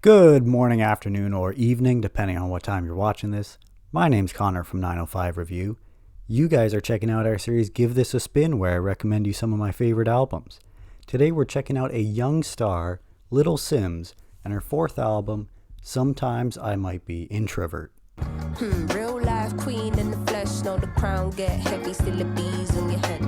Good morning, afternoon, or evening, depending on what time you're watching this. My name's Connor from 905 Review. You guys are checking out our series Give This a Spin, where I recommend you some of my favorite albums. Today we're checking out a young star, Little Simz, and her fourth album, Sometimes I Might Be Introvert. Real life queen in the flesh, know the crown get heavy, still the bees on your head.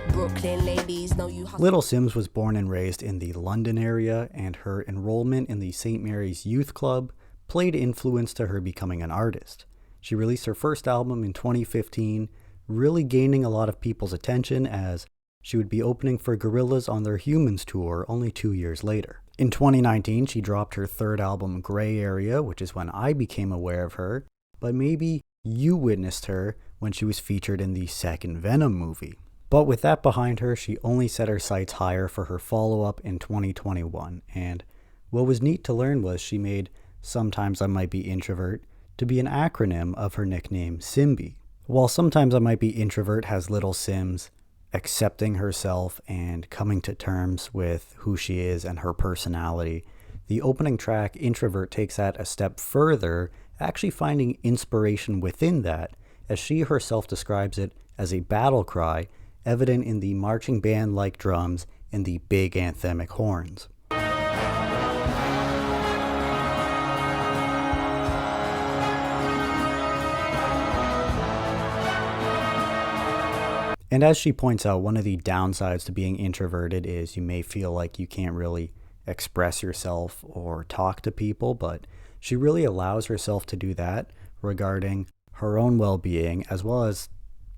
Brooklyn ladies know you hustle. Little Simz was born and raised in the London area, and her enrollment in the St. Mary's Youth Club played influence to her becoming an artist. She released her first album in 2015, really gaining a lot of people's attention as she would be opening for Gorillaz on their Humans tour only 2 years later. In 2019, she dropped her third album, Gray Area, which is when I became aware of her, but maybe you witnessed her when she was featured in the second Venom movie. But with that behind her, she only set her sights higher for her follow-up in 2021, and what was neat to learn was she made Sometimes I Might Be Introvert to be an acronym of her nickname, Simbi. While Sometimes I Might Be Introvert has Little Simz accepting herself and coming to terms with who she is and her personality, the opening track, Introvert, takes that a step further, actually finding inspiration within that, as she herself describes it as a battle cry, evident in the marching band-like drums and the big anthemic horns. And as she points out, one of the downsides to being introverted is you may feel like you can't really express yourself or talk to people, but she really allows herself to do that regarding her own well-being as well as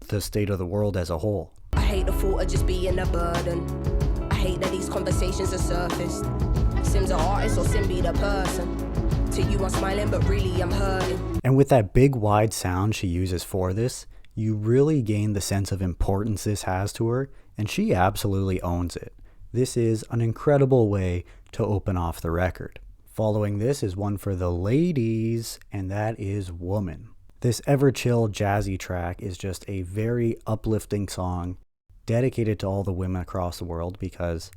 the state of the world as a whole. I hate the thought of just being a burden. I hate that these conversations are surfaced. Sim's an artist or Sim be the person. To you I'm smiling but really I'm hurting. And with that big wide sound she uses for this, you really gain the sense of importance this has to her, and she absolutely owns it. This is an incredible way to open off the record. Following this is one for the ladies, and that is Woman. This ever-chill jazzy track is just a very uplifting song dedicated to all the women across the world because,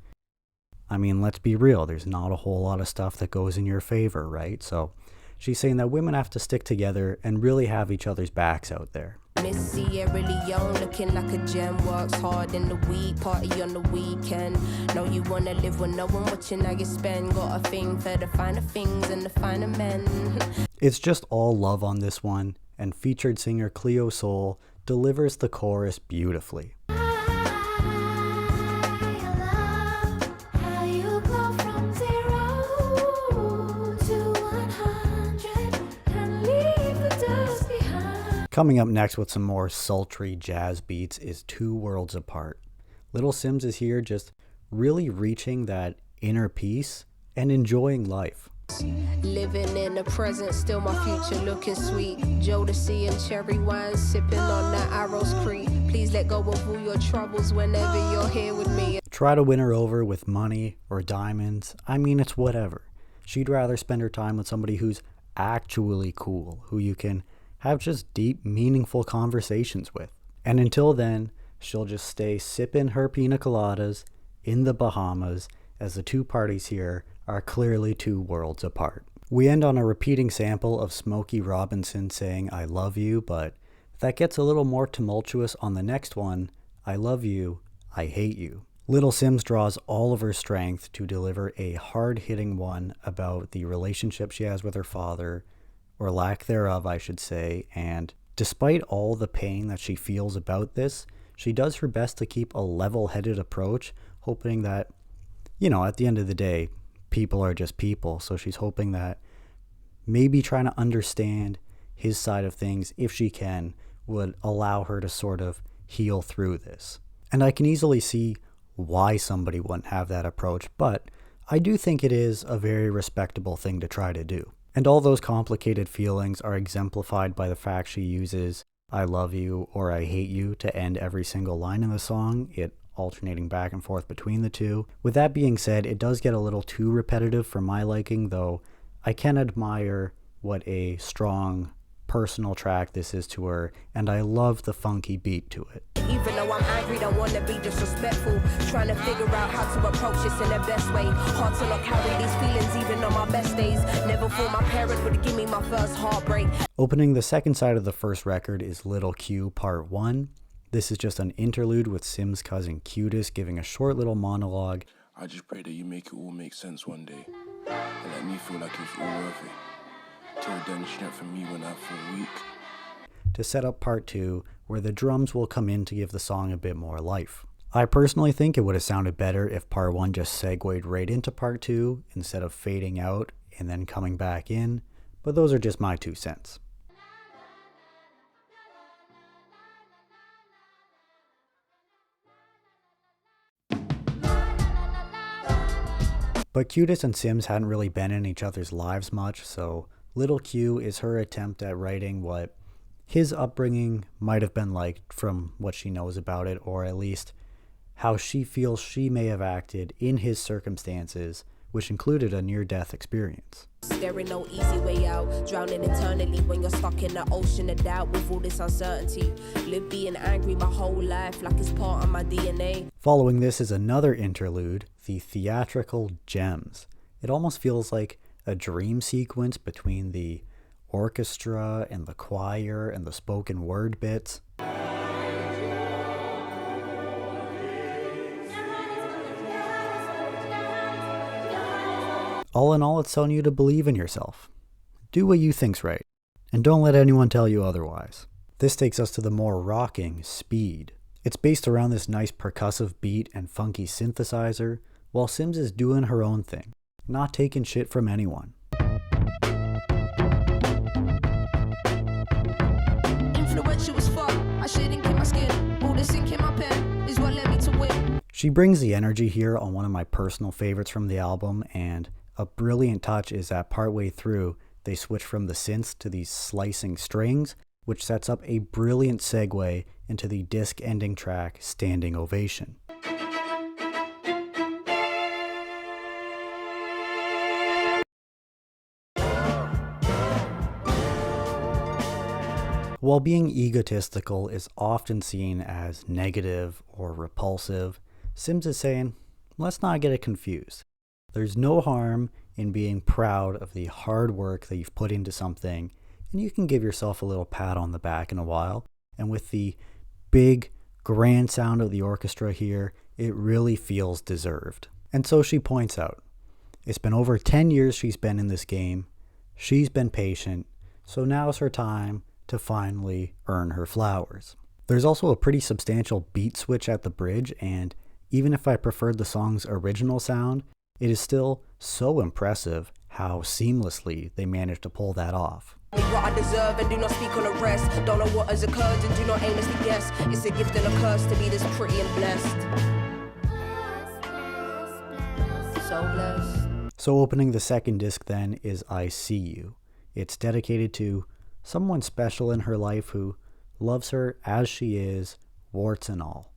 I mean, let's be real, there's not a whole lot of stuff that goes in your favor, right? So she's saying that women have to stick together and really have each other's backs out there. Miss Sierra Leone looking like a gem. Works hard in the week, party on the weekend. Know you wanna live with no one watching how you spend. Got a thing for the finer things and the finer men. It's just all love on this one, and featured singer Cleo Sol delivers the chorus beautifully. Coming up next with some more sultry jazz beats is Two Worlds Apart. Little Simz is here just really reaching that inner peace and enjoying life. Living in the present, still my future looking sweet. Jodeci and cherry wine, sipping on that Arrows Creek. Please let go of all your troubles whenever you're here with me. Try to win her over with money or diamonds. I mean, it's whatever. She'd rather spend her time with somebody who's actually cool, who you can have just deep, meaningful conversations with. And until then, she'll just stay sipping her pina coladas in the Bahamas, as the two parties here are clearly two worlds apart. We end on a repeating sample of Smokey Robinson saying, "I love you," but that gets a little more tumultuous on the next one, "I love you, I hate you." Little Simz draws all of her strength to deliver a hard-hitting one about the relationship she has with her father, or lack thereof, I should say, and despite all the pain that she feels about this, she does her best to keep a level-headed approach, hoping that, at the end of the day, people are just people, so she's hoping that maybe trying to understand his side of things, if she can, would allow her to sort of heal through this. And I can easily see why somebody wouldn't have that approach, but I do think it is a very respectable thing to try to do. And all those complicated feelings are exemplified by the fact she uses "I love you" or "I hate you" to end every single line in the song, it alternating back and forth between the two. With that being said, it does get a little too repetitive for my liking, though I can admire what a strong personal track this is to her, and I love the funky beat to it. Even though I'm angry, don't wanna be disrespectful. Trying to figure out how to approach this in the best way. Hard to not carry these feelings even on my best days. Never thought my parents would give me my first heartbreak. Opening the second side of the first record is Little Q Part 1. This is just an interlude with Simz' cousin Cutis giving a short little monologue. I just pray that you make it all make sense one day. And let me feel like it's all worth it. Till then, strengthen me when I feel weak. To set up Part 2, where the drums will come in to give the song a bit more life. I personally think it would have sounded better if Part 1 just segued right into Part 2 instead of fading out and then coming back in, but those are just my 2 cents. But Cutis and Simz hadn't really been in each other's lives much, so Little Q is her attempt at writing what his upbringing might have been like from what she knows about it, or at least how she feels she may have acted in his circumstances, which included a near-death experience. There ain't no easy way out, drowning eternally when you're stuck in the ocean of doubt with all this uncertainty. Live being angry my whole life like it's part of my DNA. Following this is another interlude, the theatrical Gems. It almost feels like a dream sequence between the orchestra and the choir and the spoken word bits. All in all, it's telling you to believe in yourself. Do what you think's right, and don't let anyone tell you otherwise. This takes us to the more rocking Speed. It's based around this nice percussive beat and funky synthesizer, while Simz is doing her own thing, not taking shit from anyone. She brings the energy here on one of my personal favorites from the album, and a brilliant touch is that partway through, they switch from the synths to these slicing strings, which sets up a brilliant segue into the disc ending track, Standing Ovation. While being egotistical is often seen as negative or repulsive, Simz is saying, let's not get it confused. There's no harm in being proud of the hard work that you've put into something, and you can give yourself a little pat on the back in a while. And with the big, grand sound of the orchestra here, it really feels deserved. And so she points out, it's been over 10 years she's been in this game, she's been patient, so now's her time to finally earn her flowers. There's also a pretty substantial beat switch at the bridge, and even if I preferred the song's original sound, it is still so impressive how seamlessly they managed to pull that off. What I deserve and do not speak on the rest. Don't know what has occurred and do not aimlessly guess. It's a gift and a curse to be this pretty and blessed. So blessed. So opening the second disc then is I See You. It's dedicated to someone special in her life who loves her as she is, warts and all.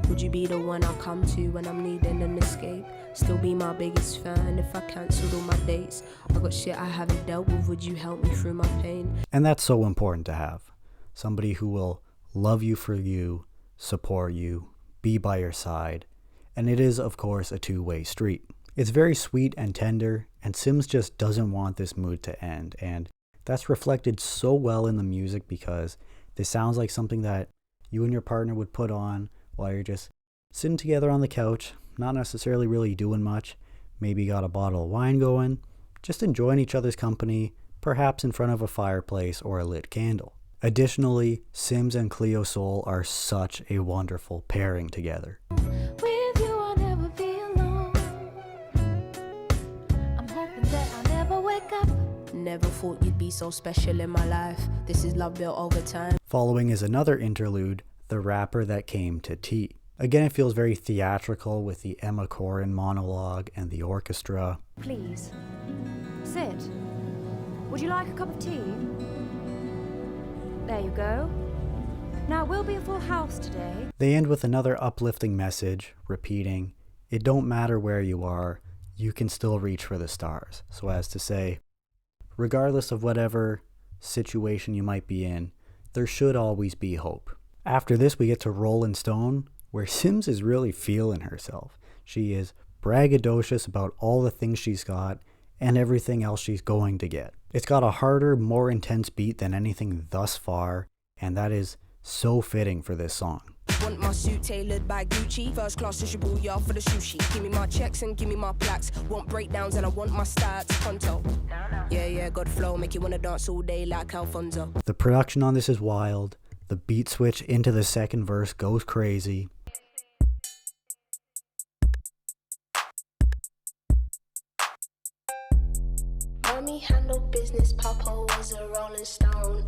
Would you be the one I'll come to when I'm needing an escape? Still be my biggest fan if I cancelled all my dates. I got shit I haven't dealt with, would you help me through my pain? And that's so important to have. Somebody who will love you for you, support you, be by your side. And it is, of course, a two-way street. It's very sweet and tender, and Simz just doesn't want this mood to end. And that's reflected so well in the music because this sounds like something that you and your partner would put on while you're just sitting together on the couch, not necessarily really doing much, maybe got a bottle of wine going, just enjoying each other's company, perhaps in front of a fireplace or a lit candle. Additionally, Simz and Cleo Sol are such a wonderful pairing together. With you I'll never be alone. I'm hoping that I'll never wake up. Never thought you'd be so special in my life. This is love built over time. Following is another interlude, The Rapper That Came to Tea. Again, it feels very theatrical with the Emma Corrin monologue and the orchestra. Please, sit. Would you like a cup of tea? There you go. Now, it will be a full house today. They end with another uplifting message, repeating, it don't matter where you are, you can still reach for the stars. So as to say, regardless of whatever situation you might be in, there should always be hope. After this, we get to Rollin' Stone, where Simz is really feeling herself. She is braggadocious about all the things she's got and everything else she's going to get. It's got a harder, more intense beat than anything thus far, and that is so fitting for this song. Want my suit tailored by Gucci, first class sushable, y'all for the sushi. Give me my checks and give me my plaques. Want breakdowns and I want my stats. Conto. Yeah, good flow, make you wanna dance all day like Alfonso. The production on this is wild. The beat switch into the second verse goes crazy. Mommy handled business, Papa was a rolling stone.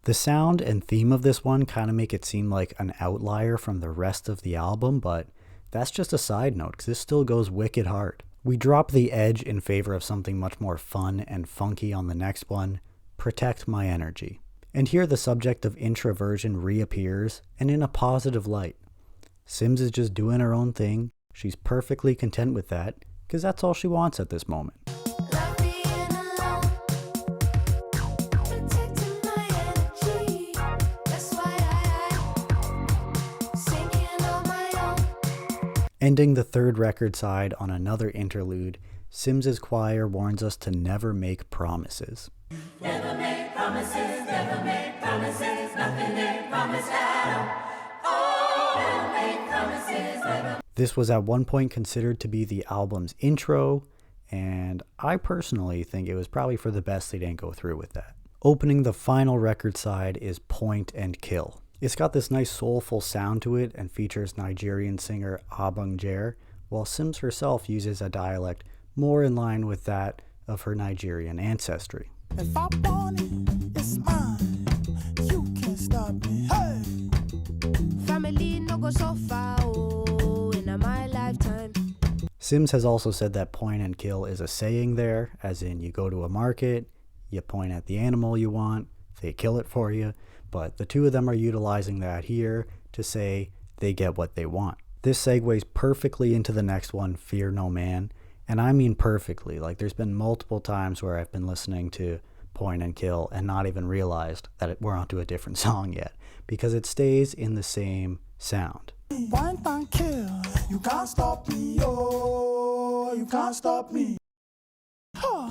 The sound and theme of this one kind of make it seem like an outlier from the rest of the album, but that's just a side note because this still goes wicked hard. We drop the edge in favor of something much more fun and funky on the next one, Protect My Energy. And here the subject of introversion reappears, and in a positive light. Simz is just doing her own thing. She's perfectly content with that, because that's all she wants at this moment. Ending the third record side on another interlude, Simz's choir warns us to never make promises. Never make promises, nothing they promise at all. Never make promises, never. This was at one point considered to be the album's intro, and I personally think it was probably for the best they didn't go through with that. Opening the final record side is Point and Kill. It's got this nice soulful sound to it and features Nigerian singer Abungjer, while Simz herself uses a dialect more in line with that of her Nigerian ancestry. If I want it, it's mine. You can't stop me. Hey! Family no go so far, oh, in my lifetime. Simz has also said that point and kill is a saying there, as in you go to a market, you point at the animal you want, they kill it for you, but the two of them are utilizing that here to say they get what they want. This segues perfectly into the next one, Fear No Man, and I mean perfectly. Like, there's been multiple times where I've been listening to Point and Kill and not even realized that we're onto a different song yet, because it stays in the same sound. Point and kill, you can't stop me, oh, you can't stop me. Huh.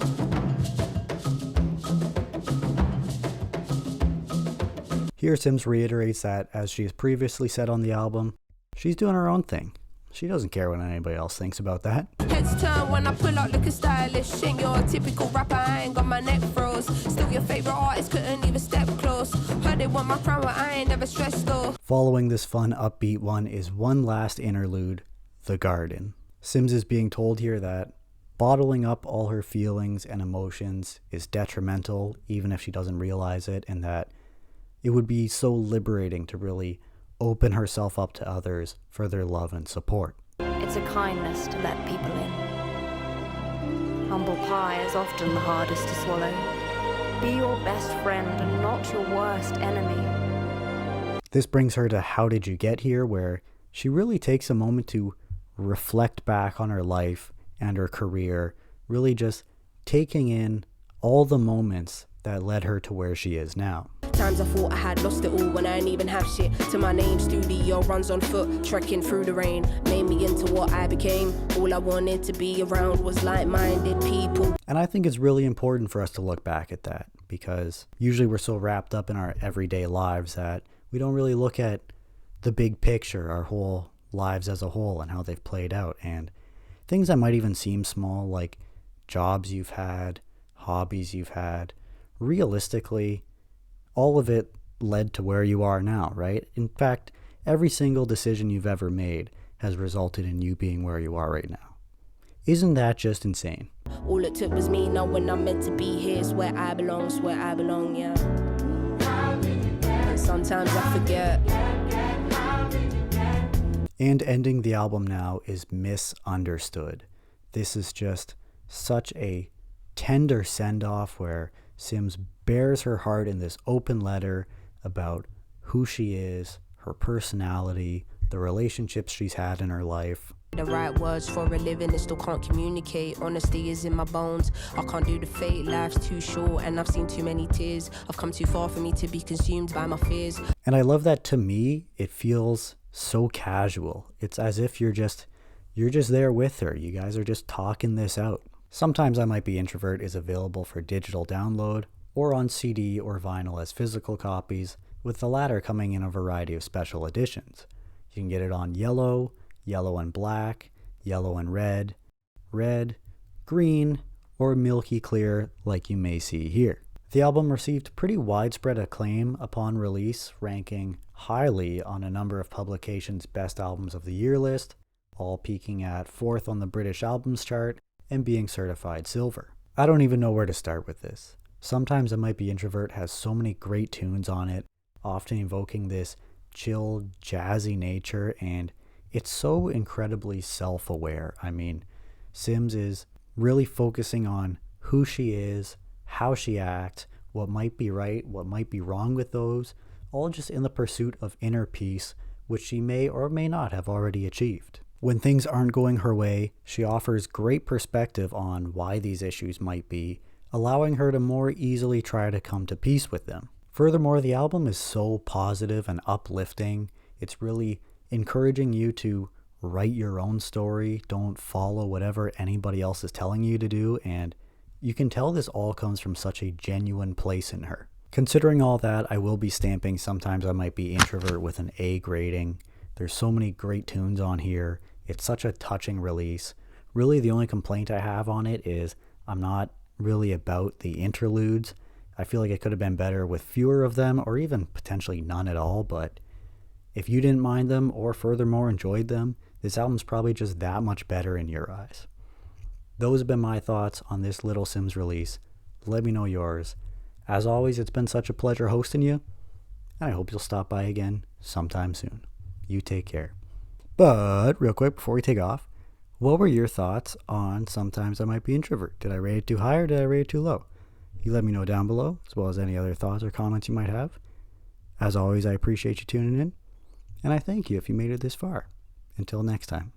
Here Simz reiterates that, as she has previously said on the album, she's doing her own thing. She doesn't care what anybody else thinks about that. Heads turn when I pull out looking stylish. Ain't your typical rapper, I ain't got my neck froze. Still your favorite artist, couldn't even step close. Heard they want my crown, but I ain't never stressed though. Following this fun upbeat one is one last interlude, The Garden. Simz is being told here that bottling up all her feelings and emotions is detrimental, even if she doesn't realize it, and that it would be so liberating to really open herself up to others for their love and support. It's a kindness to let people in. Humble pie is often the hardest to swallow. Be your best friend and not your worst enemy. This brings her to How Did You Get Here, where she really takes a moment to reflect back on her life and her career, really just taking in all the moments that led her to where she is now. Times I thought I had lost it all when I ain't even have shit to my name. Studio runs on foot, trekking through the rain. Made me into what I became. All I wanted to be around was like-minded people. And I think it's really important for us to look back at that, because usually we're so wrapped up in our everyday lives that we don't really look at the big picture, our whole lives as a whole and how they've played out. And things that might even seem small, like jobs you've had, hobbies you've had, realistically, all of it led to where you are now, right? In fact, every single decision you've ever made has resulted in you being where you are right now. Isn't that just insane? All it took was me knowing I'm meant to be here. It's where I belong, yeah. And sometimes I forget. And ending the album now is Misunderstood. This is just such a tender send-off where Simz bears her heart in this open letter about who she is, her personality, the relationships she's had in her life. The right words for a living and still can't communicate. Honesty is in my bones. I can't do the fake, life's too short and I've seen too many tears. I've come too far for me to be consumed by my fears. And I love that. To me, it feels so casual. It's as if you're just there with her. You guys are just talking this out. Sometimes I Might Be Introvert is available for digital download or on CD or vinyl as physical copies, with the latter coming in a variety of special editions. You can get it on yellow, yellow and black, yellow and red, red, green, or milky clear like you may see here. The album received pretty widespread acclaim upon release, ranking highly on a number of publications' Best Albums of the Year list, all peaking at 4th on the British Albums Chart and being certified silver. I don't even know where to start with this. Sometimes I Might Be Introvert has so many great tunes on it, often evoking this chill, jazzy nature, and it's so incredibly self-aware. I mean, Simz is really focusing on who she is, how she acts, what might be right, what might be wrong with those, all just in the pursuit of inner peace, which she may or may not have already achieved. When things aren't going her way, she offers great perspective on why these issues might be, allowing her to more easily try to come to peace with them. Furthermore, the album is so positive and uplifting. It's really encouraging you to write your own story. Don't follow whatever anybody else is telling you to do. And you can tell this all comes from such a genuine place in her. Considering all that, I will be stamping Sometimes I Might Be Introvert with an A grading. There's so many great tunes on here. It's such a touching release. Really, the only complaint I have on it is I'm not really about the interludes. I feel like it could have been better with fewer of them, or even potentially none at all, but if you didn't mind them or furthermore enjoyed them, this album's probably just that much better in your eyes. Those have been my thoughts on this Little Simz release. Let me know yours. As always, it's been such a pleasure hosting you, and I hope you'll stop by again sometime soon. You take care. But real quick before we take off, what were your thoughts on Sometimes I Might Be Introvert? Did I rate it too high or did I rate it too low? You let me know down below, as well as any other thoughts or comments you might have. As always, I appreciate you tuning in, and I thank you if you made it this far. Until next time.